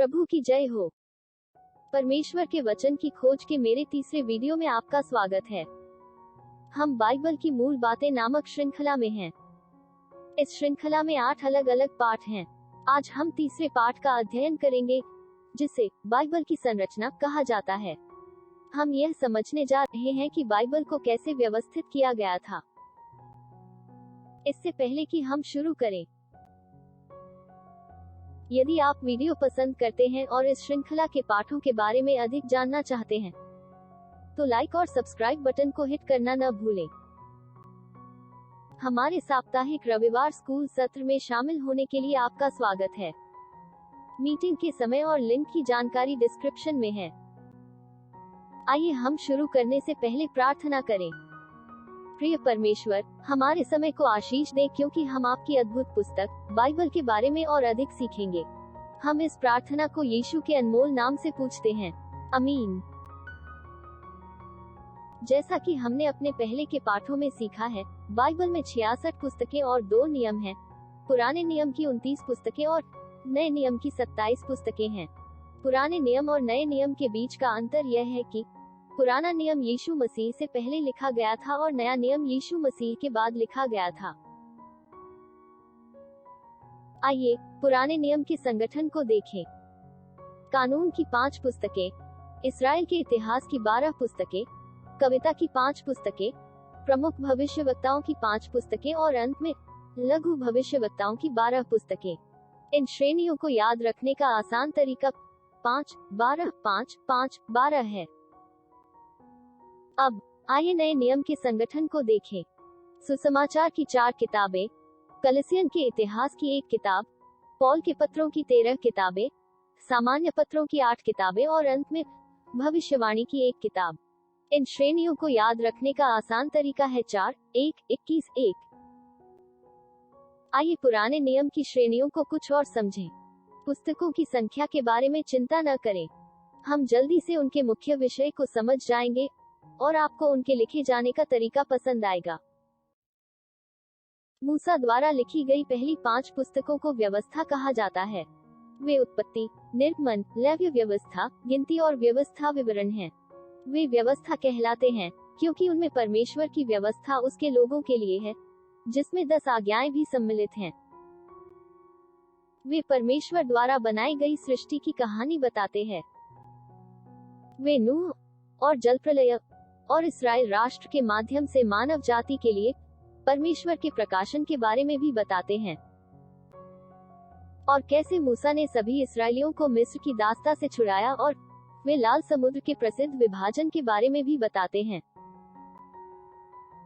प्रभु की जय हो। परमेश्वर के वचन की खोज के मेरे तीसरे वीडियो में आपका स्वागत है। हम बाइबल की मूल बातें नामक श्रृंखला में हैं। इस श्रृंखला में 8 अलग अलग पाठ हैं। आज हम तीसरे पाठ का अध्ययन करेंगे, जिसे बाइबल की संरचना कहा जाता है। हम यह समझने जा रहे हैं कि बाइबल को कैसे व्यवस्थित किया गया था। इससे पहले कि हम शुरू करें, यदि आप वीडियो पसंद करते हैं और इस श्रृंखला के पाठों के बारे में अधिक जानना चाहते हैं, तो लाइक और सब्सक्राइब बटन को हिट करना न भूलें। हमारे साप्ताहिक रविवार स्कूल सत्र में शामिल होने के लिए आपका स्वागत है। मीटिंग के समय और लिंक की जानकारी डिस्क्रिप्शन में है। आइए हम शुरू करने से पहले प्रार्थना करें। प्रिय परमेश्वर, हमारे समय को आशीष दे, क्योंकि हम आपकी अद्भुत पुस्तक बाइबल के बारे में और अधिक सीखेंगे। हम इस प्रार्थना को यीशु के अनमोल नाम से पूछते हैं, आमीन। जैसा कि हमने अपने पहले के पाठों में सीखा है, बाइबल में 66 पुस्तकें और 2 नियम हैं। पुराने नियम की 29 पुस्तकें और नए नियम की 27 पुस्तकें हैं। पुराने नियम और नए नियम के बीच का अंतर यह है कि पुराना नियम यीशु मसीह से पहले लिखा गया था और नया नियम यीशु मसीह के बाद लिखा गया था। आइए पुराने नियम के संगठन को देखें। कानून की 5 पुस्तकें, इस्राएल के इतिहास की 12 पुस्तकें, कविता की 5 पुस्तकें, प्रमुख भविष्यवक्ताओं की 5 पुस्तकें और अंत में लघु भविष्यवक्ताओं की 12 पुस्तकें। इन श्रेणियों को याद रखने का आसान तरीका 5, 12, 5, 5, 12 है। अब आइए नए नियम के संगठन को देखें। सुसमाचार की 4 किताबें, कलिसियन के इतिहास की 1 किताब, पौल के पत्रों की 13 किताबें, सामान्य पत्रों की 8 किताबें और अंत में भविष्यवाणी की 1 किताब। इन श्रेणियों को याद रखने का आसान तरीका है 4, 1, 21, 1। आइए पुराने नियम की श्रेणियों को कुछ और समझें। पुस्तकों की संख्या के बारे में चिंता न करें। हम जल्दी से उनके मुख्य विषय को समझ जाएंगे और आपको उनके लिखे जाने का तरीका पसंद आएगा। मूसा द्वारा लिखी गई पहली 5 पुस्तकों को व्यवस्था कहा जाता है। वे उत्पत्ति, निर्गमन, लेव्य व्यवस्था, गिनती और व्यवस्था विवरण हैं। वे व्यवस्था कहलाते हैं क्योंकि उनमें परमेश्वर की व्यवस्था उसके लोगों के लिए है, जिसमें 10 आज्ञाएं भी सम्मिलित हैं। वे परमेश्वर द्वारा बनाई गई सृष्टि की कहानी बताते हैं। वे नूह और जलप्रलय और इस्राएल राष्ट्र के माध्यम से मानव जाति के लिए परमेश्वर के प्रकाशन के बारे में भी बताते हैं, और कैसे मूसा ने सभी इस्राएलियों को मिस्र की दास्ता से छुड़ाया, और वे लाल समुद्र के प्रसिद्ध विभाजन के बारे में भी बताते हैं।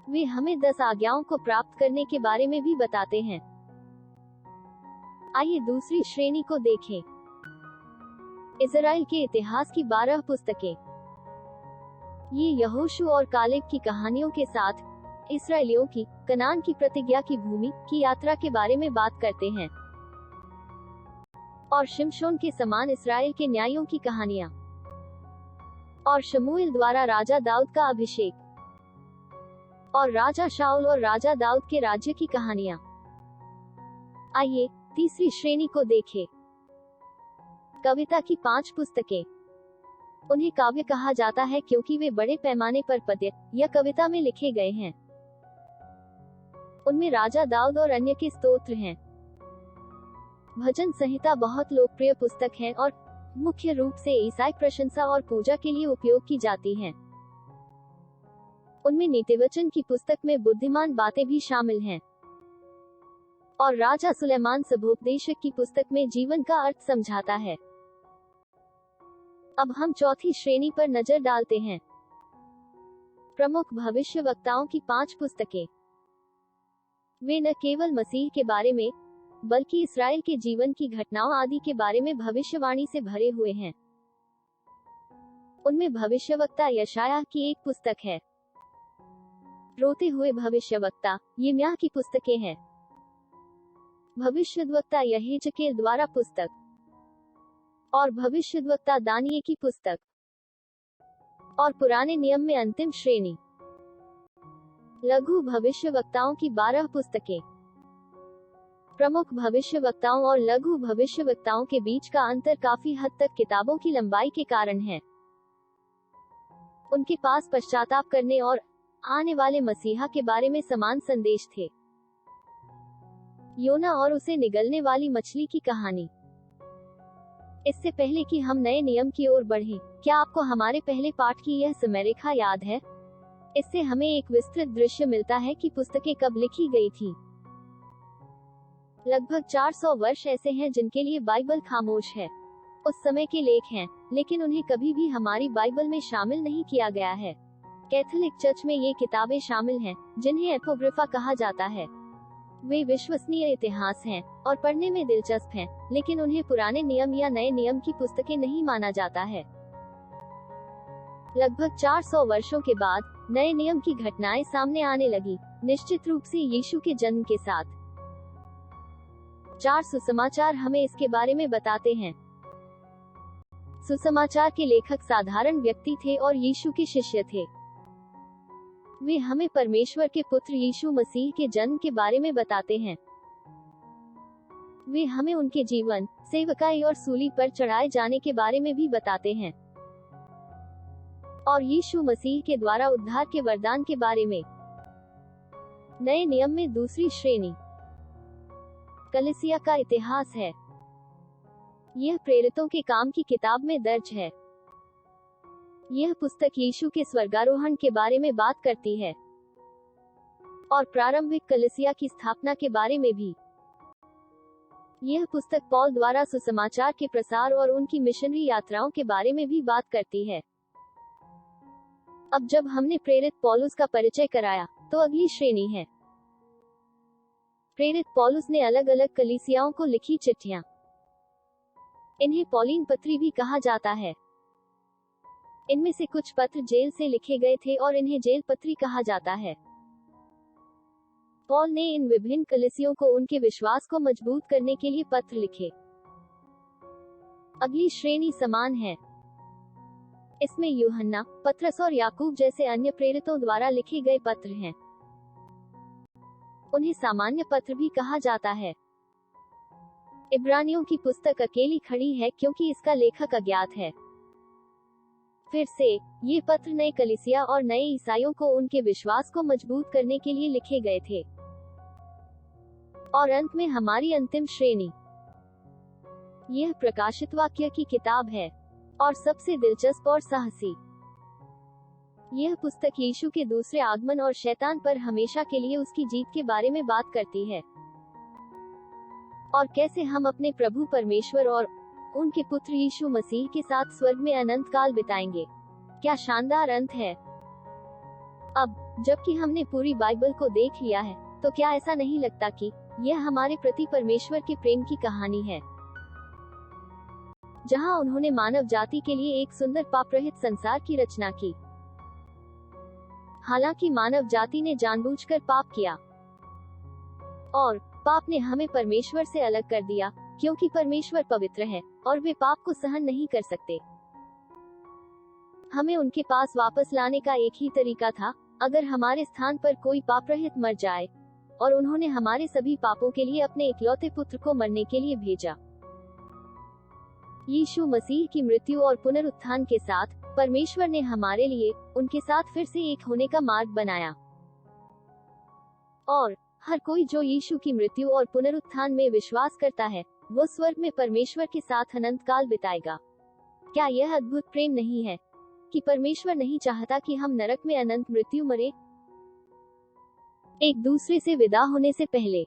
वे हमें 10 आज्ञाओं को प्राप्त करने के बारे में भी बताते हैं। आइए दूसरी श्रेणी को देखें। इस्राएल के इतिहास की 12 पुस्तकें। ये यहोशू और कालेब की कहानियों के साथ इस्राएलियों की कनान की प्रतिज्ञा की भूमि की यात्रा के बारे में बात करते हैं, और शिमशोन के समान इस्राएल के न्यायों की कहानियां, और शमूएल द्वारा राजा दाऊद का अभिषेक, और राजा शाऊल और राजा दाऊद के राज्य की कहानियां। आइए तीसरी श्रेणी को देखें। कविता की 5 पुस्तकें। उन्हें काव्य कहा जाता है क्योंकि वे बड़े पैमाने पर पद्य या कविता में लिखे गए हैं। उनमें राजा दाऊद और अन्य के स्तोत्र हैं। भजन संहिता बहुत लोकप्रिय पुस्तक है और मुख्य रूप से ईसाई प्रशंसा और पूजा के लिए उपयोग की जाती है। उनमें नीतिवचन की पुस्तक में बुद्धिमान बातें भी शामिल हैं, और राजा सुलेमान सभोपदेशक की पुस्तक में जीवन का अर्थ समझाता है। अब हम चौथी श्रेणी पर नजर डालते हैं। प्रमुख भविष्यवक्ताओं की 5 पुस्तकें। वे न केवल मसीह के बारे में, बल्कि इस्राएल के जीवन की घटनाओं आदि के बारे में भविष्यवाणी से भरे हुए हैं। उनमें भविष्यवक्ता यशायाह की 1 पुस्तक है। रोते हुए भविष्यवक्ता यिर्मयाह की पुस्तकें हैं। भविष्यद्वक्ता यहेजकेल द्वारा पुस्तक, और भविष्यद्वक्ता दानियेल की पुस्तक। और पुराने नियम में अंतिम श्रेणी, लघु भविष्यवक्ताओं की 12 पुस्तकें। प्रमुख भविष्यवक्ताओं और लघु भविष्यवक्ताओं के बीच का अंतर काफी हद तक किताबों की लंबाई के कारण है। उनके पास पश्चाताप करने और आने वाले मसीहा के बारे में समान संदेश थे। योना और उसे निगलने वाली मछली की कहानी। इससे पहले कि हम नए नियम की ओर बढ़ें, क्या आपको हमारे पहले पाठ की यह समयरेखा याद है? इससे हमें एक विस्तृत दृश्य मिलता है कि पुस्तकें कब लिखी गई थी। लगभग 400 वर्ष ऐसे हैं जिनके लिए बाइबल खामोश है। उस समय के लेख हैं, लेकिन उन्हें कभी भी हमारी बाइबल में शामिल नहीं किया गया है। कैथोलिक चर्च में ये किताबें शामिल हैं, जिन्हें एपोग्रिफा कहा जाता है। वे विश्वसनीय इतिहास हैं और पढ़ने में दिलचस्प हैं, लेकिन उन्हें पुराने नियम या नए नियम की पुस्तकें नहीं माना जाता है। लगभग 400 वर्षों के बाद नए नियम की घटनाएं सामने आने लगी, निश्चित रूप से यीशु के जन्म के साथ। 4 सुसमाचार हमें इसके बारे में बताते हैं। सुसमाचार के लेखक साधारण व्यक्ति थे और यीशु के शिष्य थे। वे हमें परमेश्वर के पुत्र यीशु मसीह के जन्म के बारे में बताते हैं। वे हमें उनके जीवन, सेवकाई और सूली पर चढ़ाए जाने के बारे में भी बताते हैं, और यीशु मसीह के द्वारा उद्धार के वरदान के बारे में। नए नियम में दूसरी श्रेणी कलीसिया का इतिहास है। यह प्रेरितों के काम की किताब में दर्ज है। यह पुस्तक यीशु के स्वर्गारोहण के बारे में बात करती है और प्रारंभिक कलीसिया की स्थापना के बारे में भी। यह पुस्तक पौल द्वारा सुसमाचार के प्रसार और उनकी मिशनरी यात्राओं के बारे में भी बात करती है। अब जब हमने प्रेरित पौलुस का परिचय कराया, तो अगली श्रेणी है प्रेरित पौलुस ने अलग अलग कलीसियाओं को लिखी चिट्ठियां। इन्हें पौलीन पत्री भी कहा जाता है। इनमें से कुछ पत्र जेल से लिखे गए थे और इन्हें जेल पत्री कहा जाता है। पौल ने इन विभिन्न कलीसियों को उनके विश्वास को मजबूत करने के लिए पत्र लिखे। अगली श्रेणी समान है। इसमें यूहन्ना, पतरस और याकूब जैसे अन्य प्रेरितों द्वारा लिखे गए पत्र हैं। उन्हें सामान्य पत्र भी कहा जाता है। इब्रानियों की पुस्तक अकेली खड़ी है क्योंकि इसका लेखक अज्ञात है। फिर से, ये पत्र नए कलीसिया और नए ईसाइयों को उनके विश्वास को मजबूत करने के लिए लिखे गए थे। और अंत में हमारी अंतिम श्रेणी, यह प्रकाशित वाक्य की किताब है, और सबसे दिलचस्प और साहसी। यह पुस्तक यीशु के दूसरे आगमन और शैतान पर हमेशा के लिए उसकी जीत के बारे में बात करती है, और कैसे हम अपने प्रभु परमेश्वर और उनके पुत्र यीशु मसीह के साथ स्वर्ग में अनंत काल बिताएंगे। क्या शानदार अंत है। अब, जबकि हमने पूरी बाइबल को देख लिया है, तो क्या ऐसा नहीं लगता कि यह हमारे प्रति परमेश्वर के प्रेम की कहानी है, जहां उन्होंने मानव जाति के लिए एक सुंदर पापरहित संसार की रचना की। हालांकि मानव जाति ने जानबूझकर पाप किया, और पाप ने हमें परमेश्वर से अलग कर दिया, क्योंकि परमेश्वर पवित्र है और वे पाप को सहन नहीं कर सकते। हमें उनके पास वापस लाने का एक ही तरीका था, अगर हमारे स्थान पर कोई पापरहित मर जाए, और उन्होंने हमारे सभी पापों के लिए अपने इकलौते पुत्र को मरने के लिए भेजा। यीशु मसीह की मृत्यु और पुनरुत्थान के साथ परमेश्वर ने हमारे लिए उनके साथ फिर से एक होने का मार्ग बनाया, और हर कोई जो यीशु की मृत्यु और पुनरुत्थान में विश्वास करता है, वो स्वर्ग में परमेश्वर के साथ अनंत काल बिताएगा। क्या यह अद्भुत प्रेम नहीं है कि परमेश्वर नहीं चाहता कि हम नरक में अनंत मृत्यु मरे? एक दूसरे से विदा होने से पहले,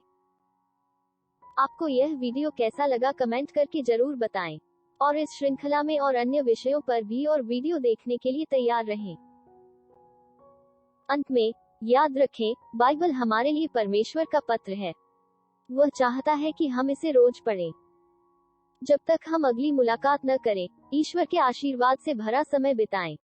आपको यह वीडियो कैसा लगा कमेंट करके जरूर बताएं, और इस श्रृंखला में और अन्य विषयों पर भी और वीडियो देखने के लिए तैयार रहें। अंत में, याद रखें, बाइबल हमारे लिए परमेश्वर का पत्र है। वह चाहता है कि हम इसे रोज पढ़ें। जब तक हम अगली मुलाकात न करें, ईश्वर के आशीर्वाद से भरा समय बिताएं।